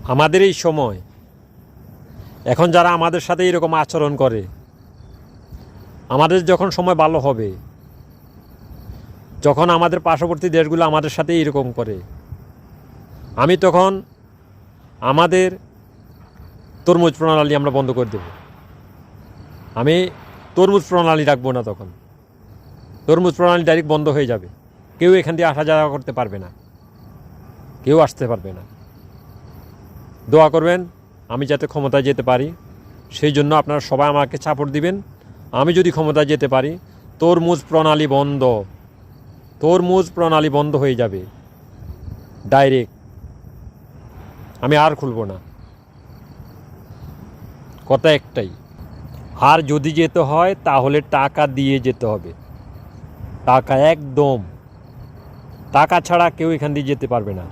আমাদের এই সময় এখন যারা আমাদের সাথে এরকম আচরণ করে, আমাদের যখন সময় ভালো হবে, যখন আমাদের পার্শ্ববর্তী দেশগুলো আমাদের সাথে এরকম করে, আমি তখন আমাদের তরমুজ প্রণালী আমরা বন্ধ করে দেব। আমি তরমুজ প্রণালী রাখবো না, তখন তরমুজ প্রণালী ডাইরেক্ট বন্ধ হয়ে যাবে। কেউ এখান দিয়ে আসা যাওয়া করতে পারবে না, কেউ আসতে পারবে না। দোয়া করবেন আমি যাতে ক্ষমতায় যেতে পারি, সেই জন্য আপনারা সবাই আমাকে সাপোর্ট দিবেন। আমি যদি ক্ষমতায় যেতে পারি, তরমুজ প্রণালী বন্ধ হয়ে যাবে ডাইরেক্ট। আমি আর খুলব না, কথা একটাই। আর যদি যেতে হয় তাহলে টাকা দিয়ে যেতে হবে, টাকা একদম। টাকা ছাড়া কেউ এখান দিয়ে যেতে পারবে না।